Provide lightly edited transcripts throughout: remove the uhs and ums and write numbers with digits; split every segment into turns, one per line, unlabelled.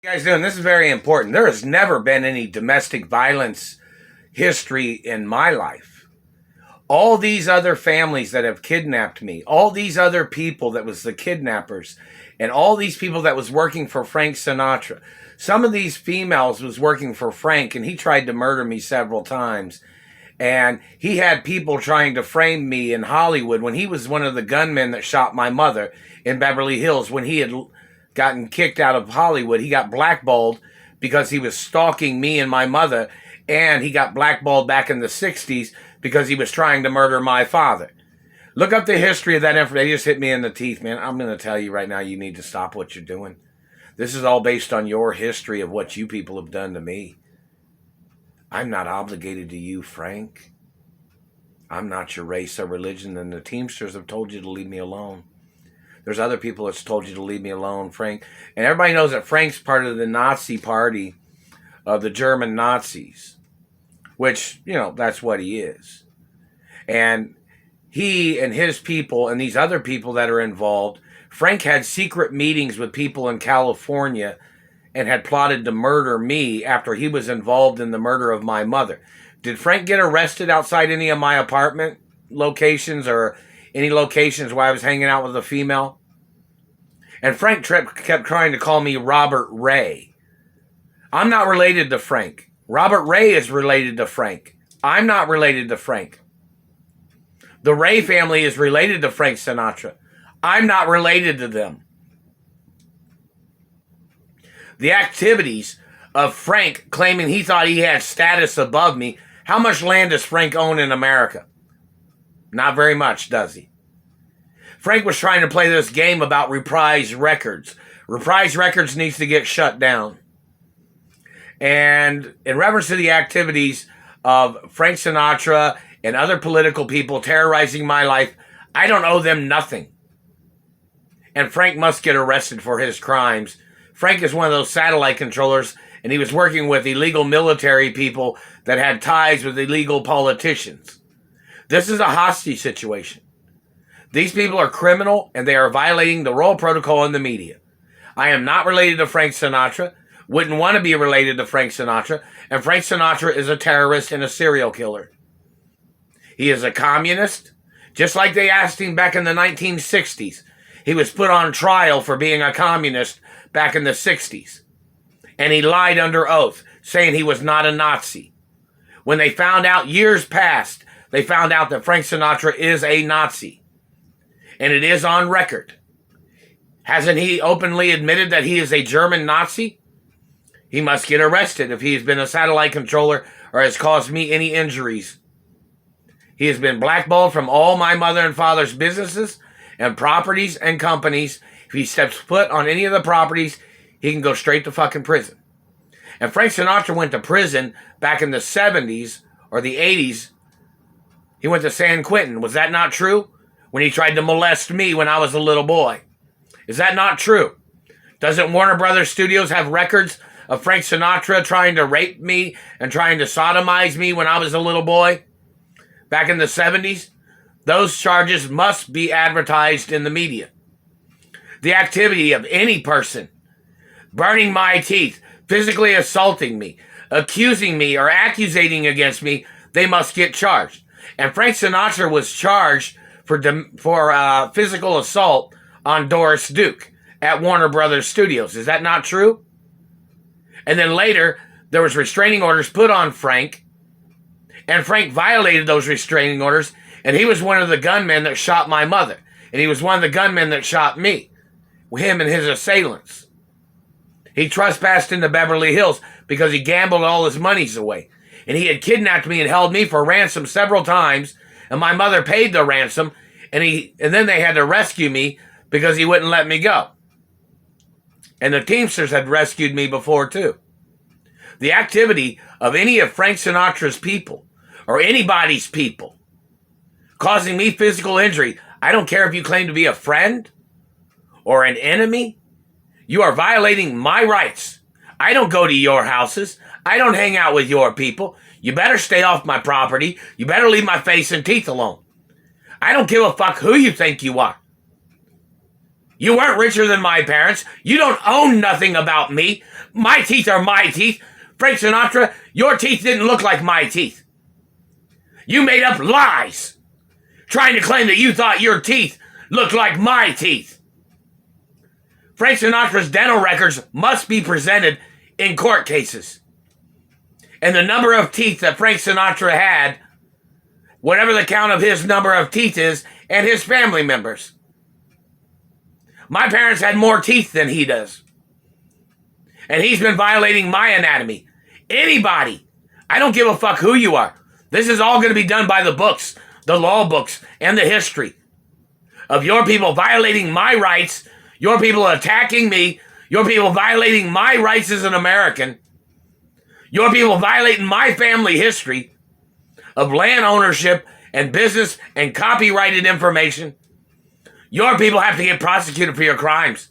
You guys doing? This is very important. There has never been any domestic violence history in my life. All these other families that have kidnapped me, all these other people that was the kidnappers, and all these people that was working for Frank Sinatra. Some of these females was working for Frank, and he tried to murder me several times. And he had people trying to frame me in Hollywood when he was one of the gunmen that shot my mother in Beverly Hills. When he had gotten kicked out of Hollywood, he got blackballed because he was stalking me and my mother. And he got blackballed back in the 60s because he was trying to murder my father. Look up the history of that information. They just hit me in the teeth, man. I'm going to tell you right now, you need to stop what you're doing. This is all based on your history of what you people have done to me. I'm not obligated to you, Frank. I'm not your race or religion, and the Teamsters have told you to leave me alone. There's other people that's told you to leave me alone, Frank. And everybody knows that Frank's part of the Nazi party of the German Nazis, which, that's what he is. And he and his people and these other people that are involved, Frank had secret meetings with people in California and had plotted to murder me after he was involved in the murder of my mother. Did Frank get arrested outside any of my apartment locations or any locations where I was hanging out with a female? And Frank kept trying to call me Robert Ray. I'm not related to Frank. Robert Ray is related to Frank. I'm not related to Frank. The Ray family is related to Frank Sinatra. I'm not related to them. The activities of Frank claiming he thought he had status above me. How much land does Frank own in America? Not very much, does he? Frank was trying to play this game about Reprise Records. Reprise Records needs to get shut down. And in reference to the activities of Frank Sinatra and other political people terrorizing my life, I don't owe them nothing. And Frank must get arrested for his crimes. Frank is one of those satellite controllers, and he was working with illegal military people that had ties with illegal politicians. This is a hostage situation. These people are criminal, and they are violating the royal protocol in the media. I am not related to Frank Sinatra, wouldn't want to be related to Frank Sinatra, and Frank Sinatra is a terrorist and a serial killer. He is a communist, just like they asked him back in the 1960s. He was put on trial for being a communist back in the 60s. And he lied under oath, saying he was not a Nazi. When they found out, years passed, they found out that Frank Sinatra is a Nazi. And it is on record. Hasn't he openly admitted that he is a German Nazi? He must get arrested if he has been a satellite controller or has caused me any injuries. He has been blackballed from all my mother and father's businesses and properties and companies. If he steps foot on any of the properties, he can go straight to fucking prison. And Frank Sinatra went to prison back in the 70s or the 80s. He went to San Quentin. Was that not true? When he tried to molest me when I was a little boy. Is that not true? Doesn't Warner Brothers Studios have records of Frank Sinatra trying to rape me and trying to sodomize me when I was a little boy? Back in the 70s? Those charges must be advertised in the media. The activity of any person burning my teeth, physically assaulting me, accusing me, or accusating against me, they must get charged. And Frank Sinatra was charged for physical assault on Doris Duke at Warner Brothers Studios. Is that not true? And then later, there was restraining orders put on Frank, and Frank violated those restraining orders, and he was one of the gunmen that shot my mother, and he was one of the gunmen that shot me, him and his assailants. He trespassed into Beverly Hills because he gambled all his monies away, and he had kidnapped me and held me for ransom several times, and my mother paid the ransom, and then they had to rescue me because he wouldn't let me go. And the Teamsters had rescued me before too. The activity of any of Frank Sinatra's people or anybody's people causing me physical injury, I don't care if you claim to be a friend or an enemy, you are violating my rights. I don't go to your houses. I don't hang out with your people. You better stay off my property. You better leave my face and teeth alone. I don't give a fuck who you think you are. You weren't richer than my parents. You don't own nothing about me. My teeth are my teeth. Frank Sinatra, your teeth didn't look like my teeth. You made up lies, trying to claim that you thought your teeth looked like my teeth. Frank Sinatra's dental records must be presented in court cases. And the number of teeth that Frank Sinatra had, whatever the count of his number of teeth is, and his family members. My parents had more teeth than he does. And he's been violating my anatomy. Anybody, I don't give a fuck who you are. This is all going to be done by the books, the law books, and the history of your people violating my rights, your people attacking me, your people violating my rights as an American, your people violating my family history of land ownership and business and copyrighted information. Your people have to get prosecuted for your crimes.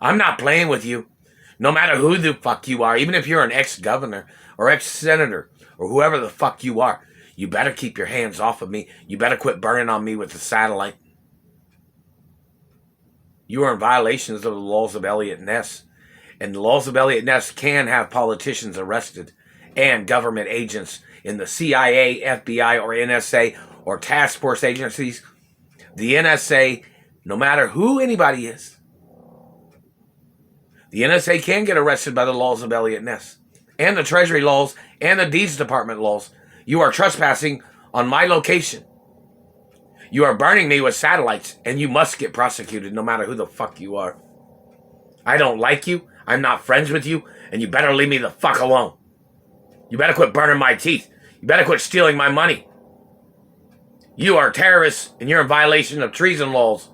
I'm not playing with you. No matter who the fuck you are, even if you're an ex-governor or ex-senator or whoever the fuck you are, you better keep your hands off of me. You better quit burning on me with the satellite. You are in violations of the laws of Elliot Ness. And the laws of Elliot Ness can have politicians arrested and government agents in the CIA, FBI, or NSA, or task force agencies. The NSA, no matter who anybody is, the NSA can get arrested by the laws of Elliot Ness, and the Treasury laws, and the Deeds Department laws. You are trespassing on my location. You are burning me with satellites, and you must get prosecuted no matter who the fuck you are. I don't like you, I'm not friends with you, and you better leave me the fuck alone. You better quit burning my teeth. You better quit stealing my money. You are terrorists, and you're in violation of treason laws.